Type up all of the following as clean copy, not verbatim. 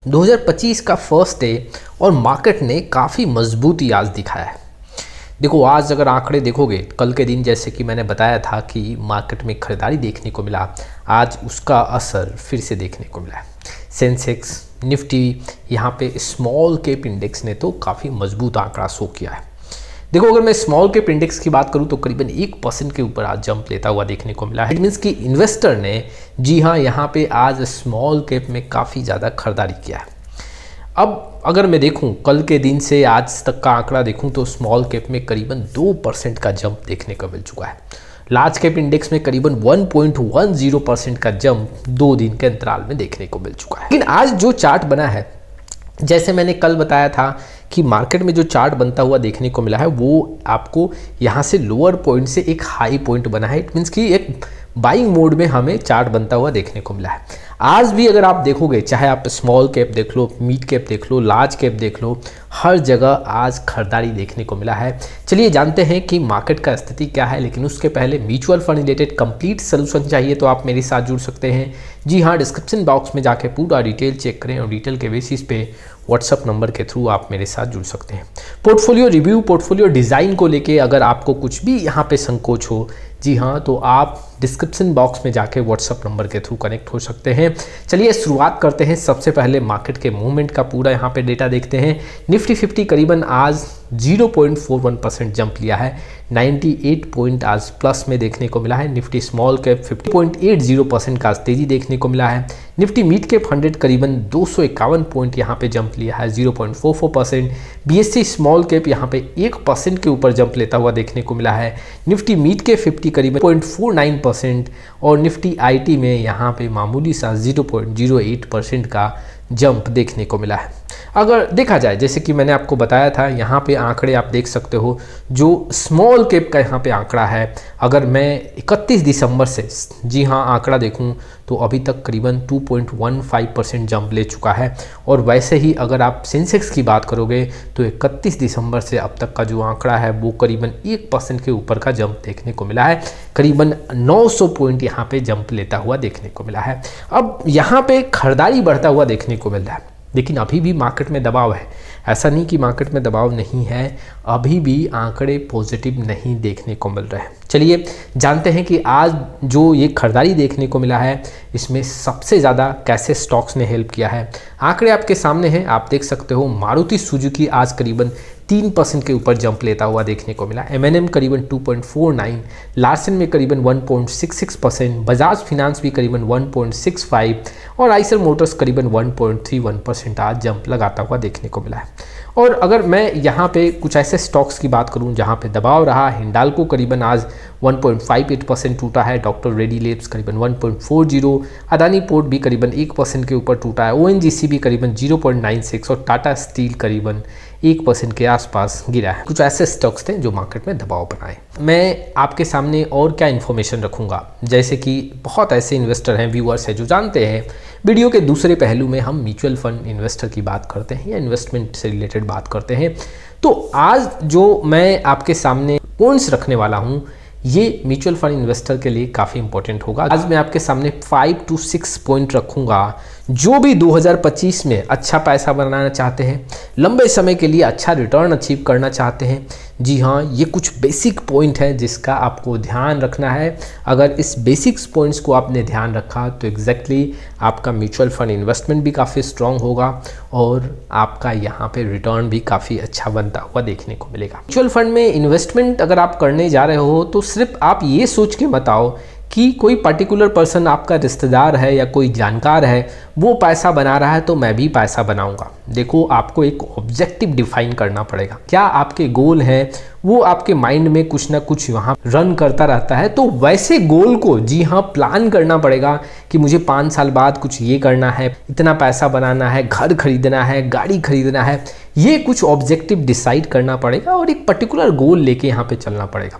2025 का first day और market ने काफ़ी मजबूती आज दिखाया है। देखो आज अगर आंकड़े देखोगे कल के दिन जैसे कि मैंने बताया था कि मार्केट में खरीदारी देखने को मिला, आज उसका असर फिर से देखने को मिला है। सेंसेक्स, निफ्टी, यहाँ पे स्मॉल कैप इंडेक्स ने तो काफ़ी मजबूत आंकड़ा शो किया है। देखो अगर मैं स्मॉल कैप इंडेक्स की बात करूं तो करीबन 1% के ऊपर आज जंप लेता हुआ देखने को मिला है। इट मीन्स कि इन्वेस्टर ने जी हाँ यहाँ पे आज स्मॉल कैप में काफ़ी ज़्यादा खरीदारी किया है। अब अगर मैं देखूं कल के दिन से आज तक का आंकड़ा देखूं तो स्मॉल कैप में करीबन 2% का जंप देखने को मिल चुका है। लार्ज कैप इंडेक्स में करीबन 1.10% का जंप 2 दिन के अंतराल में देखने को मिल चुका है। लेकिन आज जो चार्ट बना है, जैसे मैंने कल बताया था कि मार्केट में जो चार्ट बनता हुआ देखने को मिला है वो आपको यहाँ से लोअर पॉइंट से एक हाई पॉइंट बना है। इट मीन्स कि एक बाइंग मोड में हमें चार्ट बनता हुआ देखने को मिला है। आज भी अगर आप देखोगे, चाहे आप स्मॉल कैप देख लो, मिड कैप देख लो, लार्ज कैप देख लो, हर जगह आज खरीदारी देखने को मिला है। चलिए जानते हैं कि मार्केट का स्थिति क्या है, लेकिन उसके पहले mutual fund related complete solution चाहिए तो आप मेरे साथ जुड़ सकते हैं। जी हाँ, डिस्क्रिप्शन बॉक्स में जाके पूरा डिटेल चेक करें और डिटेल के बेसिस पे व्हाट्सअप नंबर के थ्रू आप मेरे साथ जुड़ सकते हैं। पोर्टफोलियो रिव्यू, पोर्टफोलियो डिज़ाइन को लेके अगर आपको कुछ भी यहाँ पे संकोच हो, जी हाँ, तो आप डिस्क्रिप्शन बॉक्स में जाके व्हाट्सअप नंबर के थ्रू कनेक्ट हो सकते हैं। चलिए शुरुआत करते हैं। सबसे पहले मार्केट के मूवमेंट का पूरा यहाँ पे डेटा देखते हैं। निफ्टी 50 करीबन आज 0.41% जंप लिया है, 98 पॉइंट आज प्लस में देखने को मिला है। निफ्टी स्मॉल कैप 50.80% का तेजी देखने को मिला है। निफ्टी मिड कैप 100 करीबन 251 पॉइंट यहाँ पे जंप लिया है, 0.44%। बीएससी स्मॉल कैप यहाँ पे 1% के ऊपर जंप लेता हुआ देखने को मिला है। निफ्टी मिड कैप 50 करीबन 0.49% और निफ्टी आईटी में यहाँ पे मामूली सा 0.08% का जंप देखने को मिला है। अगर देखा जाए, जैसे कि मैंने आपको बताया था, यहाँ पे आंकड़े आप देख सकते हो, जो स्मॉल कैप का यहाँ पे आंकड़ा है, अगर मैं 31 दिसंबर से जी हाँ आंकड़ा देखूँ तो अभी तक करीबन 2.15% जंप ले चुका है। और वैसे ही अगर आप सेंसेक्स की बात करोगे तो 31 दिसंबर से अब तक का जो आंकड़ा है वो करीबन 1% के ऊपर का जंप देखने को मिला है, करीबन 900 पॉइंट यहाँ पे जंप लेता हुआ देखने को मिला है। अब यहाँ पे खरीदारी बढ़ता हुआ देखने को मिल रहा है, लेकिन अभी भी मार्केट में दबाव है। ऐसा नहीं कि मार्केट में दबाव नहीं है, अभी भी आंकड़े पॉजिटिव नहीं देखने को मिल रहे हैं। चलिए जानते हैं कि आज जो ये खरीदारी देखने को मिला है इसमें सबसे ज़्यादा कैसे स्टॉक्स ने हेल्प किया है। आंकड़े आपके सामने हैं, आप देख सकते हो। मारुति सुजुकी आज करीबन 3% के ऊपर जंप लेता हुआ देखने को मिला। एमएनएम करीबन 2.49, लार्सन में करीबन 1.66%, बजाज फिनांस भी करीबन 1.65 और आइसर मोटर्स करीबन 1.31% आज जंप लगाता हुआ देखने को मिला है। और अगर मैं यहाँ पे कुछ ऐसे स्टॉक्स की बात करूँ जहाँ पे दबाव रहा, हिंडाल्को करीबन आज 1.58% टूटा है, डॉक्टर रेड्डी लेब्स करीबन 1.40, अदानी पोर्ट भी करीबन 1% के ऊपर टूटा है, ओएनजीसी भी करीबन 0.96 और टाटा स्टील करीबन 1% के आसपास गिरा है। कुछ ऐसे स्टॉक्स थे जो मार्केट में दबाव बनाए। मैं आपके सामने और क्या इन्फॉर्मेशन रखूंगा, जैसे कि बहुत ऐसे इन्वेस्टर हैं, व्यूअर्स हैं जो जानते हैं वीडियो के दूसरे पहलू में हम म्यूचुअल फंड इन्वेस्टर की बात करते हैं या इन्वेस्टमेंट से रिलेटेड बात करते हैं। तो आज जो मैं आपके सामने पॉइंट्स रखने वाला हूँ ये म्यूचुअल फंड इन्वेस्टर के लिए काफ़ी इंपॉर्टेंट होगा। आज मैं आपके सामने 5 to 6 पॉइंट रखूंगा जो भी 2025 में अच्छा पैसा बनाना चाहते हैं, लंबे समय के लिए अच्छा रिटर्न अचीव करना चाहते हैं। जी हाँ, ये कुछ बेसिक पॉइंट है जिसका आपको ध्यान रखना है। अगर इस बेसिक्स पॉइंट्स को आपने ध्यान रखा तो एग्जैक्टली आपका म्यूचुअल फंड इन्वेस्टमेंट भी काफ़ी स्ट्रांग होगा और आपका यहाँ पे रिटर्न भी काफ़ी अच्छा बनता हुआ देखने को मिलेगा। म्यूचुअल फंड में इन्वेस्टमेंट अगर आप करने जा रहे हो तो सिर्फ आप ये सोच के मत आओ कि कोई पर्टिकुलर पर्सन आपका रिश्तेदार है या कोई जानकार है वो पैसा बना रहा है तो मैं भी पैसा बनाऊंगा। देखो, आपको एक ऑब्जेक्टिव डिफाइन करना पड़ेगा। क्या आपके गोल हैं वो आपके माइंड में कुछ ना कुछ वहाँ रन करता रहता है, तो वैसे गोल को जी हाँ प्लान करना पड़ेगा कि मुझे 5 साल बाद कुछ ये करना है, इतना पैसा बनाना है, घर खरीदना है, गाड़ी खरीदना है। ये कुछ ऑब्जेक्टिव डिसाइड करना पड़ेगा और एक पर्टिकुलर गोल लेके यहाँ पे चलना पड़ेगा।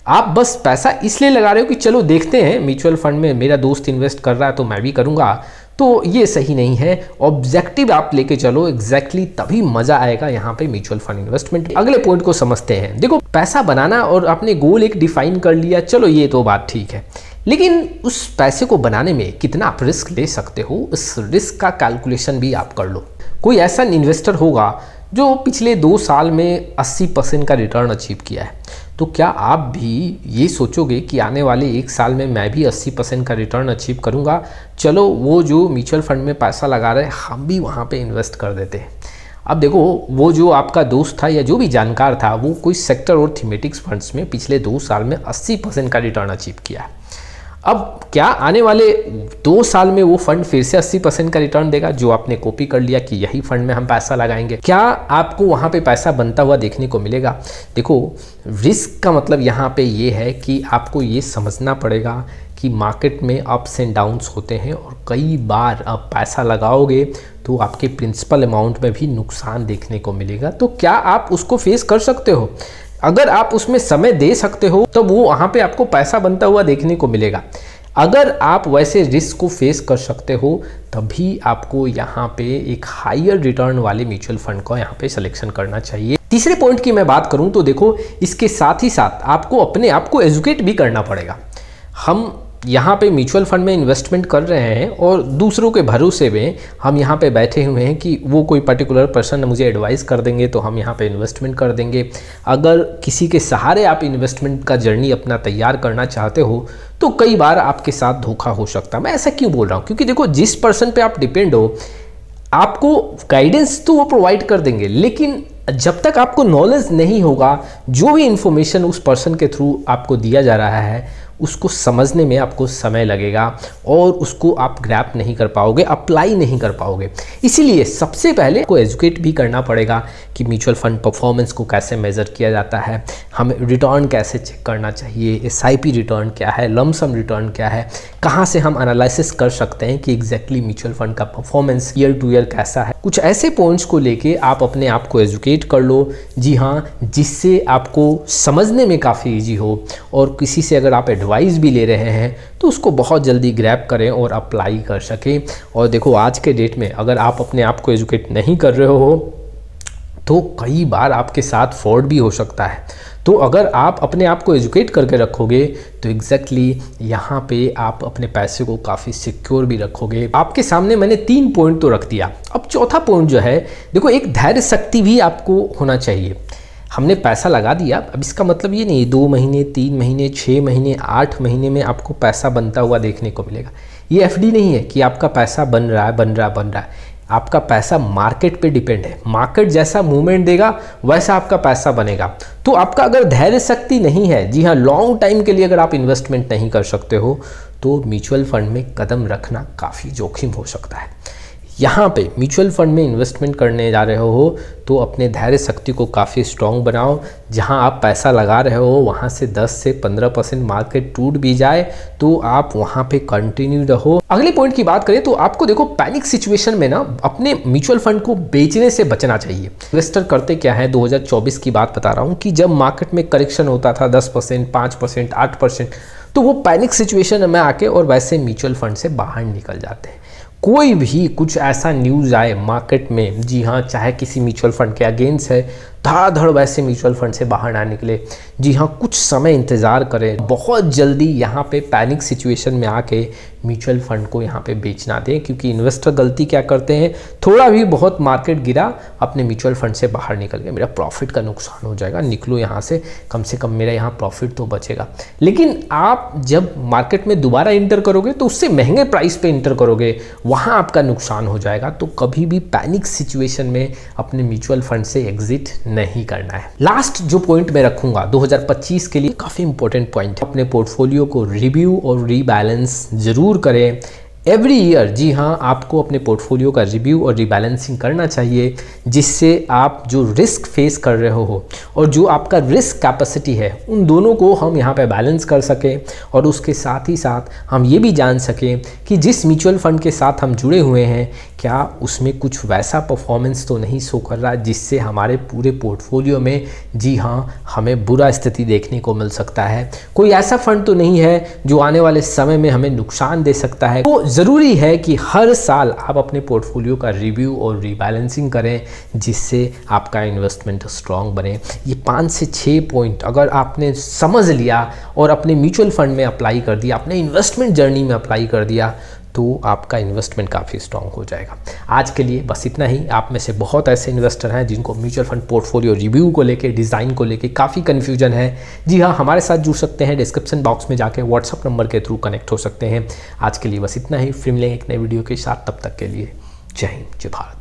आप बस पैसा इसलिए लगा रहे हो कि चलो देखते हैं म्यूचुअल फंड में मेरा दोस्त इन्वेस्ट कर रहा है तो मैं भी करूंगा, तो ये सही नहीं है। ऑब्जेक्टिव आप लेके चलो, एग्जैक्टली तभी मजा आएगा यहाँ पे म्यूचुअल फंड इन्वेस्टमेंट। अगले पॉइंट को समझते हैं। देखो, पैसा बनाना और आपने गोल एक डिफाइन कर लिया, चलो ये तो बात ठीक है, लेकिन उस पैसे को बनाने में कितना आप रिस्क ले सकते हो, उस रिस्क का कैलकुलेशन भी आप कर लो। कोई ऐसा इन्वेस्टर होगा जो पिछले 2 साल में 80% का रिटर्न अचीव किया है, तो क्या आप भी ये सोचोगे कि आने वाले 1 साल में मैं भी 80% का रिटर्न अचीव करूँगा, चलो वो जो म्यूचुअल फंड में पैसा लगा रहे हम भी वहाँ पे इन्वेस्ट कर देते हैं। अब देखो, वो जो आपका दोस्त था या जो भी जानकार था, वो कोई सेक्टर और थीमेटिक्स फंड्स में पिछले 2 साल में 80% का रिटर्न अचीव किया है। अब क्या आने वाले 2 साल में वो फंड फिर से 80% का रिटर्न देगा जो आपने कॉपी कर लिया कि यही फंड में हम पैसा लगाएंगे? क्या आपको वहाँ पे पैसा बनता हुआ देखने को मिलेगा? देखो, रिस्क का मतलब यहाँ पे ये है कि आपको ये समझना पड़ेगा कि मार्केट में अप्स एंड डाउन्स होते हैं और कई बार आप पैसा लगाओगे तो आपके प्रिंसिपल अमाउंट में भी नुकसान देखने को मिलेगा। तो क्या आप उसको फेस कर सकते हो? अगर आप उसमें समय दे सकते हो तो वो वहाँ पे आपको पैसा बनता हुआ देखने को मिलेगा। अगर आप वैसे रिस्क को फेस कर सकते हो तभी आपको यहाँ पे एक हायर रिटर्न वाले म्यूचुअल फंड को यहाँ पे सिलेक्शन करना चाहिए। तीसरे पॉइंट की मैं बात करूँ तो देखो, इसके साथ ही साथ आपको अपने आप को एजुकेट भी करना पड़ेगा। हम यहाँ पे म्यूचुअल फंड में इन्वेस्टमेंट कर रहे हैं और दूसरों के भरोसे में हम यहाँ पे बैठे हुए हैं कि वो कोई पर्टिकुलर पर्सन मुझे एडवाइस कर देंगे तो हम यहाँ पे इन्वेस्टमेंट कर देंगे। अगर किसी के सहारे आप इन्वेस्टमेंट का जर्नी अपना तैयार करना चाहते हो तो कई बार आपके साथ धोखा हो सकता है। मैं ऐसा क्यों बोल रहा हूँ? क्योंकि देखो, जिस पर्सन पे आप डिपेंड हो, आपको गाइडेंस तो वो प्रोवाइड कर देंगे, लेकिन जब तक आपको नॉलेज नहीं होगा, जो भी इंफॉर्मेशन उस पर्सन के थ्रू आपको दिया जा रहा है उसको समझने में आपको समय लगेगा और उसको आप ग्रैप नहीं कर पाओगे, अप्लाई नहीं कर पाओगे। इसीलिए सबसे पहले को एजुकेट भी करना पड़ेगा कि म्यूचुअल फंड परफॉर्मेंस को कैसे मेज़र किया जाता है, हमें रिटर्न कैसे चेक करना चाहिए, SIP रिटर्न क्या है, लमसम रिटर्न क्या है, कहाँ से हम एनालिसिस कर सकते हैं कि एग्जैक्टली म्यूचुअल फंड का परफॉर्मेंस ईयर टू ईयर कैसा है। कुछ ऐसे पॉइंट्स को लेके आप अपने आप को एजुकेट कर लो, जी हाँ, जिससे आपको समझने में काफ़ी ईजी हो और किसी से अगर आप एडवाइस भी ले रहे हैं तो उसको बहुत जल्दी ग्रैब करें और अप्लाई कर सकें। और देखो, आज के डेट में अगर आप अपने आप को एजुकेट नहीं कर रहे हो तो कई बार आपके साथ फ्रॉड भी हो सकता है। तो अगर आप अपने आप को एजुकेट करके रखोगे तो एग्जैक्टली यहाँ पे आप अपने पैसे को काफ़ी सिक्योर भी रखोगे। आपके सामने मैंने 3 पॉइंट तो रख दिया। अब चौथा पॉइंट जो है, देखो, एक धैर्य शक्ति भी आपको होना चाहिए। हमने पैसा लगा दिया, अब इसका मतलब ये नहीं 2 महीने, 3 महीने, 6 महीने, 8 महीने में आपको पैसा बनता हुआ देखने को मिलेगा। ये FD नहीं है कि आपका पैसा बन रहा है। आपका पैसा मार्केट पे डिपेंड है। मार्केट जैसा मूवमेंट देगा वैसा आपका पैसा बनेगा। तो आपका अगर धैर्य शक्ति नहीं है, जी हाँ, लॉन्ग टाइम के लिए अगर आप इन्वेस्टमेंट नहीं कर सकते हो तो म्यूचुअल फंड में कदम रखना काफ़ी जोखिम हो सकता है। यहाँ पे म्यूचुअल फंड में इन्वेस्टमेंट करने जा रहे हो तो अपने धैर्य शक्ति को काफ़ी स्ट्रॉन्ग बनाओ। जहाँ आप पैसा लगा रहे हो वहाँ से 10 से 15% मार्केट टूट भी जाए तो आप वहाँ पे कंटिन्यू रहो। अगले पॉइंट की बात करें तो आपको देखो, पैनिक सिचुएशन में ना अपने म्यूचुअल फंड को बेचने से बचना चाहिए। इन्वेस्टर करते क्या है, 2024 की बात बता रहा हूँ कि जब मार्केट में करेक्शन होता था 10%, 5%, 8%, तो वो पैनिक सिचुएशन में आके और वैसे म्यूचुअल फंड से बाहर निकल जाते हैं। कोई भी कुछ ऐसा न्यूज़ आए मार्केट में, जी हाँ, चाहे किसी म्यूचुअल फंड के अगेंस्ट है, धड़ाधड़ वैसे म्यूचुअल फंड से बाहर ना निकले। जी हाँ, कुछ समय इंतज़ार करें, बहुत जल्दी यहाँ पे पैनिक सिचुएशन में आके म्यूचुअल फंड को यहाँ पे बेचना दें। क्योंकि इन्वेस्टर गलती क्या करते हैं, थोड़ा भी बहुत मार्केट गिरा, अपने म्यूचुअल फंड से बाहर निकल गए, मेरा प्रॉफिट का नुकसान हो जाएगा, निकलो यहाँ से कम मेरा यहाँ प्रॉफिट तो बचेगा। लेकिन आप जब मार्केट में दोबारा इंटर करोगे तो उससे महंगे प्राइस पे इंटर करोगे, वहाँ आपका नुकसान हो जाएगा। तो कभी भी पैनिक सिचुएशन में अपने म्यूचुअल फंड से एग्जिट नहीं करना है। लास्ट जो पॉइंट मैं रखूंगा 2025 के लिए, काफ़ी इंपॉर्टेंट पॉइंट, अपने पोर्टफोलियो को रिव्यू और रीबैलेंस जरूर करें एवरी ईयर। जी हाँ, आपको अपने पोर्टफोलियो का रिव्यू और रीबैलेंसिंग करना चाहिए, जिससे आप जो रिस्क फेस कर रहे हो और जो आपका रिस्क कैपेसिटी है, उन दोनों को हम यहाँ पे बैलेंस कर सकें। और उसके साथ ही साथ हम ये भी जान सकें कि जिस म्यूचुअल फंड के साथ हम जुड़े हुए हैं, क्या उसमें कुछ वैसा परफॉर्मेंस तो नहीं शो कर रहा जिससे हमारे पूरे पोर्टफोलियो में, जी हाँ, हमें बुरा स्थिति देखने को मिल सकता है। कोई ऐसा फंड तो नहीं है जो आने वाले समय में हमें नुकसान दे सकता है। तो ज़रूरी है कि हर साल आप अपने पोर्टफोलियो का रिव्यू और रीबैलेंसिंग करें, जिससे आपका इन्वेस्टमेंट स्ट्रॉन्ग बने। ये 5 से 6 पॉइंट अगर आपने समझ लिया और अपने म्यूचुअल फंड में अप्लाई कर दिया, अपने इन्वेस्टमेंट जर्नी में अप्लाई कर दिया, तो आपका इन्वेस्टमेंट काफ़ी स्ट्रॉन्ग हो जाएगा। आज के लिए बस इतना ही। आप में से बहुत ऐसे इन्वेस्टर हैं जिनको म्यूचुअल फंड पोर्टफोलियो रिव्यू को लेके, डिज़ाइन को लेके काफ़ी कन्फ्यूजन है। जी हाँ, हमारे साथ जुड़ सकते हैं, डिस्क्रिप्शन बॉक्स में जाके व्हाट्सअप नंबर के थ्रू कनेक्ट हो सकते हैं। आज के लिए बस इतना ही, फिर मिलेंगे एक नए वीडियो के साथ। तब तक के लिए जय हिंद, जय भारत।